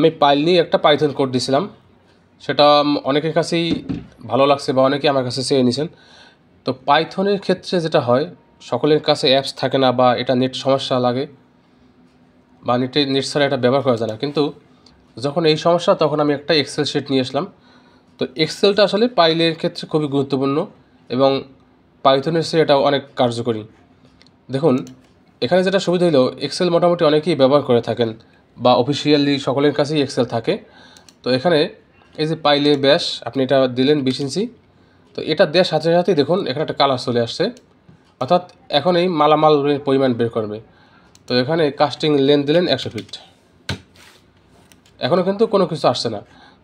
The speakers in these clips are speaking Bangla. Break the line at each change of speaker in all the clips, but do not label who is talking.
আমি পাইল নিয়ে একটা পাইথন কোড দিয়েছিলাম, সেটা অনেকের কাছেই ভালো লাগছে বা অনেকে আমার কাছে চেয়ে নিয়েছেন। তো পাইথনের ক্ষেত্রে যেটা হয়, সকলের কাছে অ্যাপস থাকে না বা এটা নেট সমস্যা লাগে বা নেট ছাড়া এটা ব্যবহার করা যায় না। কিন্তু যখন এই সমস্যা, তখন আমি একটা এক্সেল শিট নিয়ে আসলাম। তো এক্সেলটা আসলে পাইলের ক্ষেত্রে খুবই গুরুত্বপূর্ণ এবং পাইথনের চেয়ে এটা অনেক কার্যকরী। দেখুন, এখানে যেটা সুবিধা হলো, এক্সেল মোটামুটি অনেকেই ব্যবহার করে থাকেন বা অফিসিয়ালি সকলের কাছেই এক্সেল থাকে। তো এখানে এই যে পাইলে ব্যাস আপনি এটা দিলেন 20 ইঞ্চি। তো এটা দেওয়ার সাথে সাথেই দেখুন এখানে একটা কালার চলে আসছে, অর্থাৎ এখন এই মালামালের পরিমাণ বের করবে। তো এখানে কাস্টিং লেন্থ দিলেন 100 ফিট, এখনও কিন্তু কোনো কিছু আসছে না।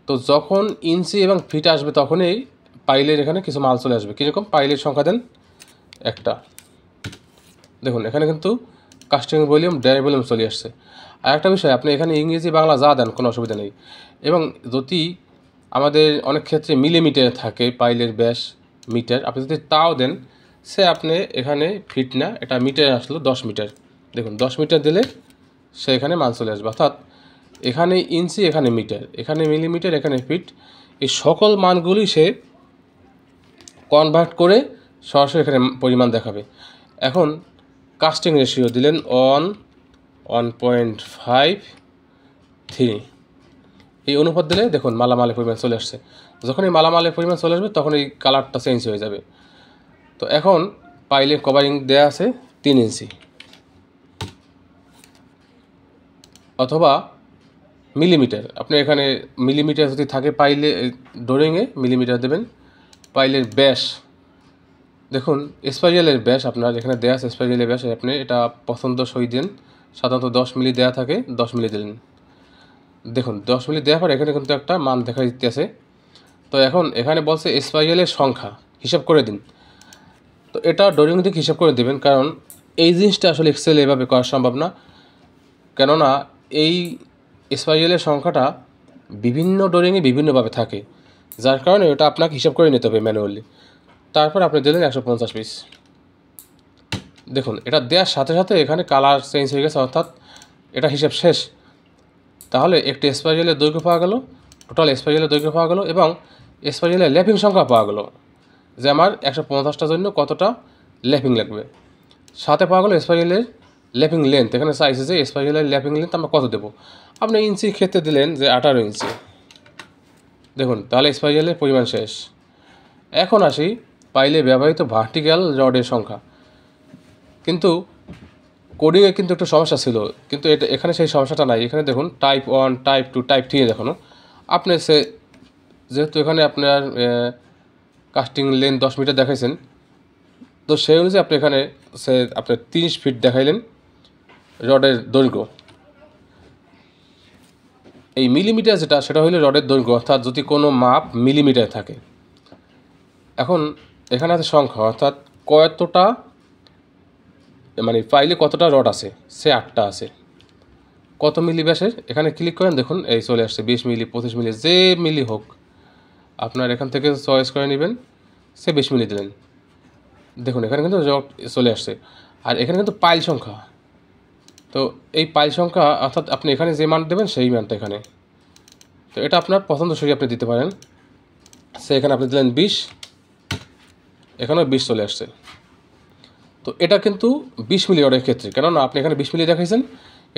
তো যখন ইঞ্চি এবং ফিট আসবে তখনই পাইলের এখানে কিছু মাল চলে আসবে। কীরকম? পাইলের সংখ্যা দেন একটা, দেখুন এখানে কিন্তু কাস্টিং ভলিউম, ড্রাই ভলিউম চলে আসছে। আর একটা বিষয়, আপনি এখানে ইংরেজি বাংলা যা দেন কোনো অসুবিধা নেই। এবং যদি আমাদের অনেক ক্ষেত্রে মিলিমিটার থাকে পাইলের ব্যাস মিটার, আপনি যদি তাও দেন, সে আপনি এখানে ফিট না, এটা মিটার আসলো 10 মিটার, দেখুন 10 মিটার দিলে সে এখানে মান চলে আসবে। অর্থাৎ এখানে ইঞ্চি, এখানে মিটার, এখানে মিলিমিটার, এখানে ফিট, এই সকল মানগুলি সে কনভার্ট করে সরাসরি এখানে পরিমাণ দেখাবে। এখন কাস্টিং রেশিও দিলেন 1.53, এই অনুপাত দিলে দেখুন মালামালের পরিমাণ চলে আসছে। যখন এই মালামালের পরিমাণ চলে আসবে তখন এই কালারটা চেঞ্জ হয়ে যাবে। তো এখন পাইলের কভারিং দেওয়া আছে 3 ইঞ্চি অথবা মিলিমিটার। আপনি এখানে মিলিমিটার যদি থাকে পাইলে ড্রয়িংয়ে মিলিমিটার দেবেন। পাইলের ব্যাস দেখুন, স্পাইরালের ব্যাস আপনার এখানে দেওয়া আছে, স্পাইরালের ব্যাস আপনি এটা পছন্দ সই দেন। সাধারণত 10 মিলি দেওয়া থাকে, 10 মিলি দিলেন। দেখুন 10 মিলি দেওয়ার পর এখানে কিন্তু একটা মান দেখা দিতেছে। তো এখন এখানে বলছে স্পাইরালের সংখ্যা হিসাব করে দিন। তো এটা ড্রয়িং থেকে হিসাব করে দেবেন, কারণ এই জিনিসটা আসলে এক্সেল এভাবে করা সম্ভব না। কেননা এই স্পাইরালের সংখ্যাটা বিভিন্ন ড্রয়িংয়ে বিভিন্নভাবে থাকে, যার কারণে ওটা আপনাকে হিসাব করে নিতে হবে ম্যানুয়ালি। তারপর আপনি দিলেন 150 পিস। দেখুন এটা দেওয়ার সাথে সাথে এখানে কালার চেঞ্জ হয়ে গেছে, অর্থাৎ এটা হিসাব শেষ। তাহলে একটি স্পাইরালের দৈর্ঘ্য পাওয়া গেল, টোটাল স্পাইরালের দৈর্ঘ্য পাওয়া গেল এবং স্পাইরালের ল্যাপিং সংখ্যা পাওয়া গেল, যে আমার 150টার জন্য কতটা ল্যাপিং লাগবে। সাথে পাওয়া গেল স্পাইরালের ল্যাপিং লেন্থ, এখানে চাইছে যে স্পাইরালের ল্যাপিং লেন্থ আমরা কত দেবো। আপনি ইঞ্চি ক্ষেত্রে দিলেন যে 18 ইঞ্চি। দেখুন তাহলে স্পাইরালের পরিমাণ শেষ। এখন আসি পাইলে ব্যবহৃত ভার্টিক্যাল রডের সংখ্যা। কিন্তু কোডিংয়ে কিন্তু একটু সমস্যা ছিল, কিন্তু এটা এখানে সেই সমস্যাটা নাই। এখানে দেখুন টাইপ 1, টাইপ 2, টাইপ 3 দেখানো। আপনি যেহেতু এখানে আপনার কাস্টিং লেন্থ 10 মিটার দেখাইছেন, তো সেই অনুযায়ী আপনি এখানে আপনার 30 ফিট দেখাইলেন রডের দৈর্ঘ্য। এই মিলিমিটার যেটা, সেটা হইলে রডের দৈর্ঘ্য, অর্থাৎ যদি কোনো মাপ মিলিমিটার থাকে। এখন এখানে আছে সংখ্যা, অর্থাৎ কতটা মানে পাইলে কতটা রড আছে, সে 8টা আছে। কত মিলি ব্যাসের, এখানে ক্লিক করেন, দেখুন এই চলে আসছে 20 মিলি, 25 মিলি, যে মিলি হোক আপনার এখান থেকে চয়েস করে নেবেন। সে 20 মিলি দিলেন, দেখুন এখানে কিন্তু রড চলে আসছে। আর এখানে কিন্তু পাইল সংখ্যা, তো এই পাইল সংখ্যা অর্থাৎ আপনি এখানে যে মান দেবেন সেই মানটা এখানে। তো এটা আপনার পছন্দসই আপনি দিতে পারেন। সে এখানে আপনি দিলেন 20, এখানেও 20 চলে আসছে। তো এটা কিন্তু 20 মিলি রডের ক্ষেত্রে, কেননা আপনি এখানে 20 মিলি দেখাইছেন,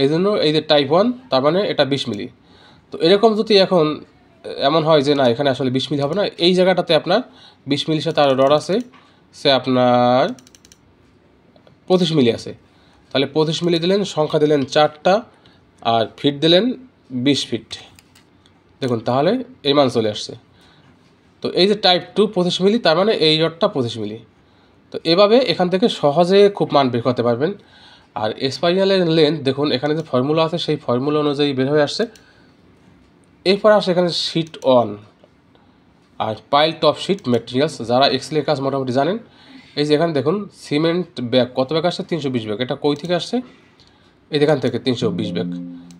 এই জন্য এই যে টাইপ 1, তার মানে এটা 20 মিলি। তো এরকম যদি এখন এমন হয় যে না এখানে আসলে 20 মিলি হবে না, এই জায়গাটাতে আপনার 20 মিলির সাথে আর রড আছে, সে আপনার 25 মিলি আছে। তাহলে 25 মিলি দিলেন, সংখ্যা দিলেন 4টা, আর ফিট দিলেন 20 ফিট। দেখুন তাহলে এই মান চলে আসছে। তো এই যে টাইপ 2 25 মিলি, তার মানে এই রডটা 25 মিলি। তো এভাবে এখান থেকে সহজে খুব মান বের করতে পারবেন। আর স্পাইরালের লেন্থ দেখুন এখানে যে ফর্মুলা আছে, সেই ফর্মুলা অনুযায়ী বের হয়ে আসছে। এরপর আসে এখানে শিট 1 আর পাইল টপ শিট ম্যাটেরিয়ালস। যারা এক্সেলের কাজ মোটামুটি জানেন, এই যে এখানে দেখুন সিমেন্ট ব্যাগ কত ব্যাগ আসছে, 320 ব্যাগ। এটা কই থেকে আসছে? এই এখান থেকে 320 ব্যাগ।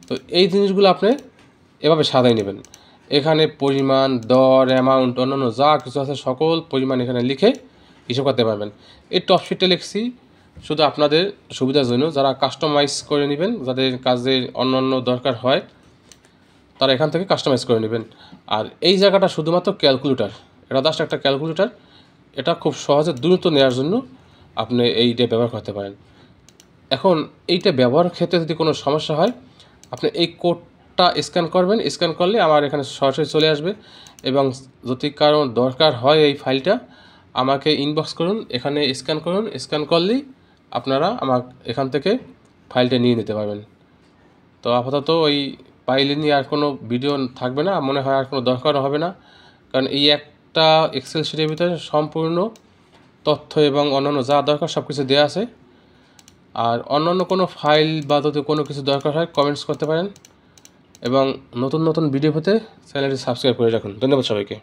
তো এই জিনিসগুলো আপনি এভাবে সাজাই নেবেন। এখানে পরিমাণ, দর, অ্যামাউন্ট, অন্যান্য যা কিছু আছে সকল পরিমাণ এখানে লিখে হিসাব করতে পারবেন। এই টপ শিটটা লিখছি শুধু আপনাদের সুবিধার জন্য, যারা কাস্টমাইজ করে নেবেন, যাদের কাজের অন্যান্য দরকার হয়, তারা এখান থেকে কাস্টমাইজ করে নেবেন। আর এই জায়গাটা শুধুমাত্র ক্যালকুলেটর, এটা জাস্ট একটা ক্যালকুলেটর, এটা খুব সহজে দ্রুত নেওয়ার জন্য আপনি এইটা ব্যবহার করতে পারেন। এখন এইটা ব্যবহারের ক্ষেত্রে যদি কোনো সমস্যা হয়, আপনি এই কোডটা স্ক্যান করবেন, স্ক্যান করলে আমার এখানে সরাসরি চলে আসবে। এবং যদি কারো দরকার হয় এই ফাইলটা, আমাকে ইনবক্স করুন, এখানে স্ক্যান করুন, স্ক্যান করলেই আপনারা আমার এখান থেকে ফাইলটা নিয়ে নিতে পারবেন। তো আপাতত ওই ফাইল নিয়ে আর কোনো ভিডিও থাকবে না, মনে হয় আর কোনো দরকারও হবে না, কারণ এই একটা এক্সেল শিটের ভিতরে সম্পূর্ণ তথ্য এবং অন্যান্য যা দরকার সব কিছু দেওয়া আছে। আর অন্যান্য কোনো ফাইল বা যদি কোনো কিছু দরকার হয় কমেন্টস করতে পারেন, এবং নতুন নতুন ভিডিও পেতে চ্যানেলটি সাবস্ক্রাইব করে রাখুন। ধন্যবাদ সবাইকে।